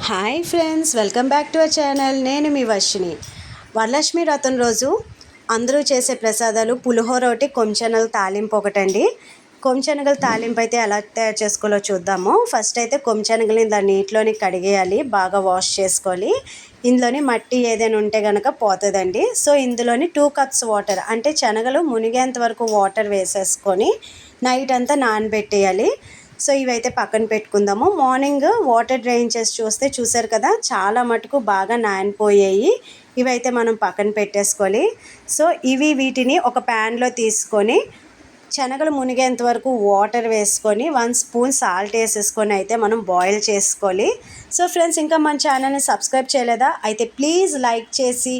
Hi friends, welcome back to our channel. నేను మీ వర్షిని. వరలక్ష్మి వ్రతం రోజు అందరూ చేసే ప్రసాదాలు పులిహోర ఒకటి, కొంచెనగల తాలింపు ఒకటండి. కొంచెనగల తాలింపు అయితే ఎలా తయారు చేసుకోవాలో చూద్దాము. ఫస్ట్ అయితే కొంచెనగలని ఇలా నీటిలోని కడిగేయాలి, బాగా వాష్ చేసుకోవాలి. ఇందులోని మట్టి ఏదైనా ఉంటే కనుక పోతుందండి. సో ఇందులోని 2 కప్స్ వాటర్, అంటే శనగలు మునిగేంత వరకు వాటర్ వేసేసుకొని నైట్ అంతా నానబెట్టేయాలి. సో ఇవైతే పక్కన పెట్టుకుందాము. మార్నింగ్ వాటర్ డ్రైన్ చేసి చూసారు కదా, చాలా మటుకు బాగా నానిపోయాయి. ఇవైతే మనం పక్కన పెట్టేసుకోవాలి. సో వీటిని ఒక ప్యాన్లో తీసుకొని శనగలు మునిగేంత వరకు వాటర్ వేసుకొని 1 స్పూన్ సాల్ట్ వేసేసుకొని అయితే మనం బాయిల్ చేసుకోవాలి. సో ఫ్రెండ్స్, ఇంకా మన ఛానల్ని సబ్స్క్రైబ్ చేయలేదా అయితే ప్లీజ్ లైక్ చేసి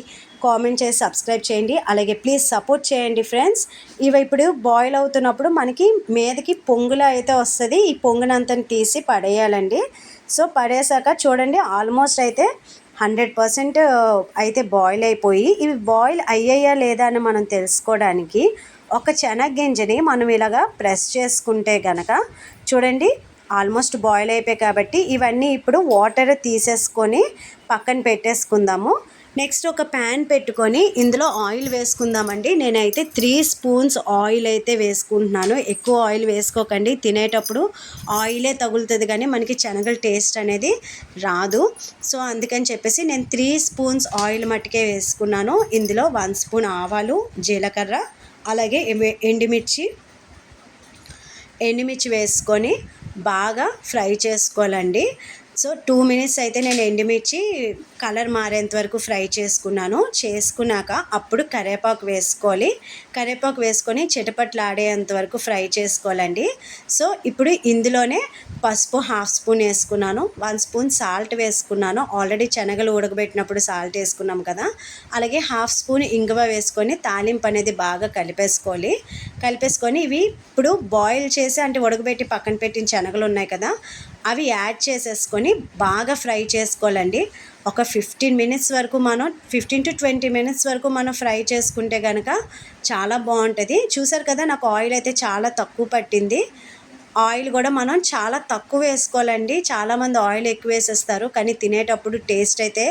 కామెంట్ చేసి సబ్స్క్రైబ్ చేయండి. అలాగే ప్లీజ్ సపోర్ట్ చేయండి ఫ్రెండ్స్. ఇవి ఇప్పుడు బాయిల్ అవుతున్నప్పుడు మనకి మీదకి పొంగులా అయితే వస్తుంది. ఈ పొంగునంతని తీసి పడేయాలండి. సో పడేసాక చూడండి, ఆల్మోస్ట్ అయితే 100% అయితే బాయిల్ అయిపోయి, ఇవి బాయిల్ అయ్యాయా లేదా అని మనం తెలుసుకోవడానికి ఒక శనగగింజని మనం ఇలాగా ప్రెస్ చేసుకుంటే గనక చూడండి, ఆల్మోస్ట్ బాయిల్ అయిపోయాయి. కాబట్టి ఇవన్నీ ఇప్పుడు వాటర్ తీసేసుకొని పక్కన పెట్టేసుకుందాము. నెక్స్ట్ ఒక ప్యాన్ పెట్టుకొని ఇందులో ఆయిల్ వేసుకుందామండి. నేనైతే 3 స్పూన్స్ ఆయిల్ అయితే వేసుకుంటున్నాను. ఎక్కువ ఆయిల్ వేసుకోకండి, తినేటప్పుడు ఆయిలే తగులుతుంది కానీ మనకి శనగల టేస్ట్ అనేది రాదు. సో అందుకని చెప్పేసి నేను 3 స్పూన్స్ ఆయిల్ మట్టుకే వేసుకున్నాను. ఇందులో 1 స్పూన్ ఆవాలు, జీలకర్ర, అలాగే ఎండుమిర్చి వేసుకొని బాగా ఫ్రై చేసుకోవాలండి. సో 2 మినిట్స్ అయితే నేను ఎండుమిర్చి కలర్ మారేంత వరకు ఫ్రై చేసుకున్నాక అప్పుడు కరివేపాకు వేసుకొని చిటపట్లాడేంత వరకు ఫ్రై చేసుకోవాలండి. సో ఇప్పుడు ఇందులోనే పసుపు 1/2 స్పూన్ వేసుకున్నాను, 1 స్పూన్ సాల్ట్ వేసుకున్నాను. ఆల్రెడీ శనగలు ఉడకబెట్టినప్పుడు సాల్ట్ వేసుకున్నాం కదా. అలాగే 1/2 స్పూన్ ఇంగువ వేసుకొని తాలింపు అనేది బాగా కలిపేసుకొని ఇవి ఇప్పుడు బాయిల్ చేసి, అంటే ఉడకబెట్టి పక్కన పెట్టిన శనగలు ఉన్నాయి కదా, అవి యాడ్ చేసేసుకొని బాగా ఫ్రై చేసుకోవాలండి. ఒక 15 మినిట్స్ వరకు 15 to 20 మినిట్స్ వరకు మనం ఫ్రై చేసుకుంటే కనుక చాలా బాగుంటుంది. చూసారు కదా, నాకు ఆయిల్ అయితే చాలా తక్కువ పట్టింది. ఆయిల్ కూడా మనం చాలా తక్కువ వేసుకోవాలండి. చాలామంది ఆయిల్ ఎక్కువ వేసేస్తారు, కానీ తినేటప్పుడు టేస్ట్ అయితే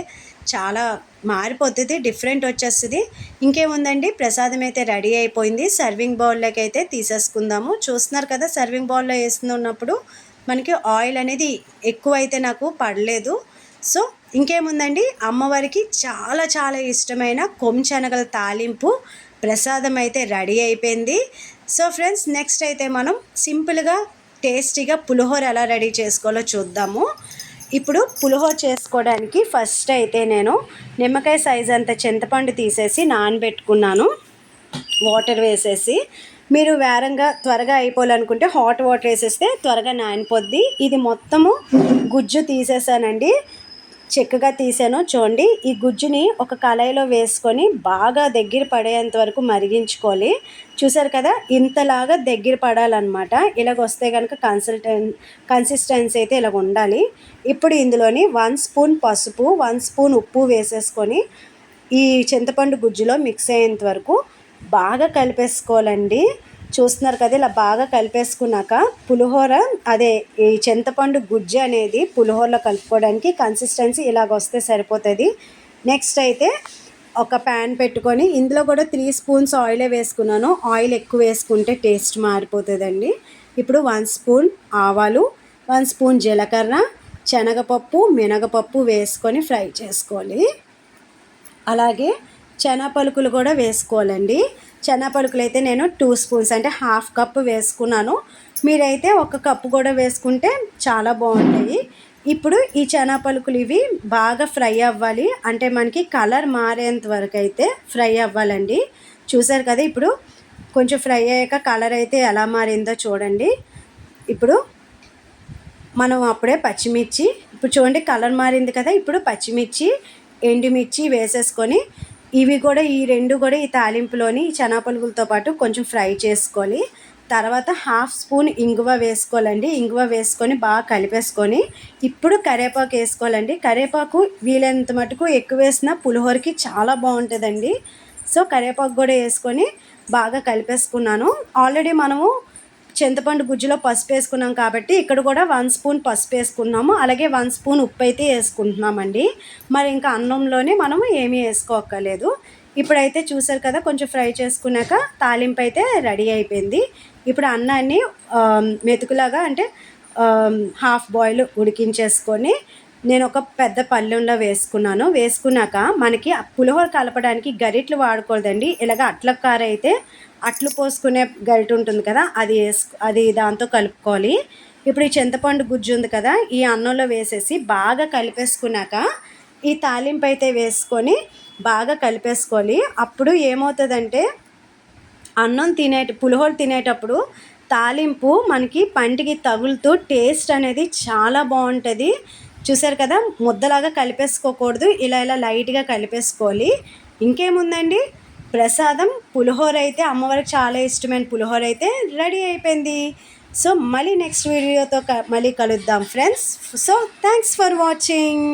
చాలా మారిపోతుంది, డిఫరెంట్ వచ్చేస్తుంది. ఇంకేముందండి, ప్రసాదం అయితే రెడీ అయిపోయింది. సర్వింగ్ బౌల్లోకి అయితే తీసేసుకుందాము. చూస్తున్నారు కదా, సర్వింగ్ బౌల్లో వేస్తున్నప్పుడు మనకి ఆయిల్ అనేది ఎక్కువ అయితే నాకు పడలేదు. సో ఇంకేముందండి, అమ్మవారికి చాలా చాలా ఇష్టమైన కొంచెనగల తాలింపు ప్రసాదం అయితే రెడీ అయిపోయింది. సో ఫ్రెండ్స్, నెక్స్ట్ అయితే మనం సింపుల్గా టేస్టీగా పులిహోర ఎలా రెడీ చేసుకోవాలో చూద్దాము. ఇప్పుడు పులిహోర చేసుకోవడానికి ఫస్ట్ అయితే నేను నిమ్మకాయ సైజ్ అంత చింతపండు తీసేసి నానబెట్టుకున్నాను వాటర్ వేసేసి. మీరు వేరంగా త్వరగా అయిపోవాలనుకుంటే హాట్ వాటర్ వేసేస్తే త్వరగా నానిపోద్ది. ఇది మొత్తము గుజ్జు తీసేసానండి, చెక్కగా తీసాను. చూడండి, ఈ గుజ్జుని ఒక కళాయిలో వేసుకొని బాగా దగ్గర పడేంత వరకు మరిగించుకోవాలి. చూసారు కదా, ఇంతలాగా దగ్గర పడాలన్నమాట. ఇలాగ వస్తే కనుక కన్సిస్టెన్సీ అయితే ఇలాగ ఉండాలి. ఇప్పుడు ఇందులోని 1 స్పూన్ పసుపు, 1 స్పూన్ ఉప్పు వేసేసుకొని ఈ చింతపండు గుజ్జులో మిక్స్ అయ్యేంత వరకు బాగా కలిపేసుకోవాలండి. చూస్తున్నారు కదా, ఇలా బాగా కలిపేసుకున్నాక పులిహోర ఈ చింతపండు గుజ్జు అనేది పులిహోరలో కలుపుకోవడానికి కన్సిస్టెన్సీ ఇలాగ వస్తే సరిపోతుంది. నెక్స్ట్ అయితే ఒక ప్యాన్ పెట్టుకొని ఇందులో కూడా 3 స్పూన్స్ ఆయిలే వేసుకున్నాను. ఆయిల్ ఎక్కువ వేసుకుంటే టేస్ట్ మారిపోతుందండి. ఇప్పుడు 1 స్పూన్ ఆవాలు, 1 స్పూన్ జీలకర్ర, శనగపప్పు, మినగపప్పు వేసుకొని ఫ్రై చేసుకోవాలి. అలాగే శనగపలుకులు కూడా వేసుకోవాలండి. శనగపలుకులు అయితే నేను 2 స్పూన్స్, అంటే 1/2 కప్పు వేసుకున్నాను. మీరైతే 1 కప్పు కూడా వేసుకుంటే చాలా బాగుంటాయి. ఇప్పుడు ఈ శనగపలుకులు ఇవి బాగా ఫ్రై అవ్వాలి, అంటే మనకి కలర్ మారేంత వరకు అయితే ఫ్రై అవ్వాలండి. చూసారు కదా, ఇప్పుడు కొంచెం ఫ్రై అయ్యాక కలర్ అయితే ఎలా మారిందో చూడండి. ఇప్పుడు మనం అప్పుడే పచ్చిమిర్చి, ఇప్పుడు చూడండి కలర్ మారింది కదా, ఇప్పుడు పచ్చిమిర్చి, ఎండుమిర్చి వేసేసుకొని ఇవి కూడా ఈ 2 కూడా ఈ తాలింపులోని ఈ శనగపలుకులతో పాటు కొంచెం ఫ్రై చేసుకోవాలి. తర్వాత 1/2 స్పూన్ ఇంగువ వేసుకోవాలండి. ఇంగువ వేసుకొని బాగా కలిపేసుకొని ఇప్పుడు కరివేపాకు వేసుకోవాలండి. కరివేపాకు వీలైనంత మటుకు ఎక్కువ వేసిన పులిహోరకి చాలా బాగుంటుందండి. సో కరివేపాకు కూడా వేసుకొని బాగా కలిపేసుకున్నాను. ఆల్రెడీ మనము చింతపండు గుజ్జులో పసుపు వేసుకున్నాం కాబట్టి ఇక్కడ కూడా 1 స్పూన్ పసుపు వేసుకున్నాము, అలాగే 1 స్పూన్ ఉప్పు అయితే వేసుకుంటున్నామండి. మరి ఇంకా అన్నంలోనే మనము ఏమీ వేసుకోక్కర్లేదు. ఇప్పుడైతే చూసారు కదా, కొంచెం ఫ్రై చేసుకున్నాక తాలింపు అయితే రెడీ అయిపోయింది. ఇప్పుడు అన్నాన్ని మెతుకులాగా అంటే హాఫ్ బాయిల్ ఉడికించేసుకొని నేను ఒక పెద్ద పళ్ళెంలో వేసుకున్నాను. వేసుకున్నాక మనకి పులిహోర కలపడానికి గరిట్లు వాడకూడదండి. ఇలాగ అట్ల కార అయితే అట్లు పోసుకునే గరిటె ఉంటుంది కదా, అది దాంతో కలుపుకోవాలి. ఇప్పుడు ఈ చింతపండు గుజ్జు ఉంది కదా, ఈ అన్నంలో వేసేసి బాగా కలిపేసుకున్నాక ఈ తాలింపు అయితే వేసుకొని బాగా కలిపేసుకోవాలి. అప్పుడు ఏమవుతుందంటే అన్నం పులిహోర తినేటప్పుడు తాలింపు మనకి పంటికి తగులుతూ టేస్ట్ అనేది చాలా బాగుంటుంది. చూసారు కదా, ముద్దలాగా కలిపేసుకోకూడదు, ఇలా ఇలా లైట్గా కలిపేసుకోవాలి. ఇంకేముందండి, ప్రసాదం పులిహోర అయితే అమ్మవారికి చాలా ఇష్టమైన పులిహోర అయితే రెడీ అయిపోయింది. సో మళ్ళీ నెక్స్ట్ వీడియోతో మళ్ళీ కలుద్దాం friends. So thanks for watching.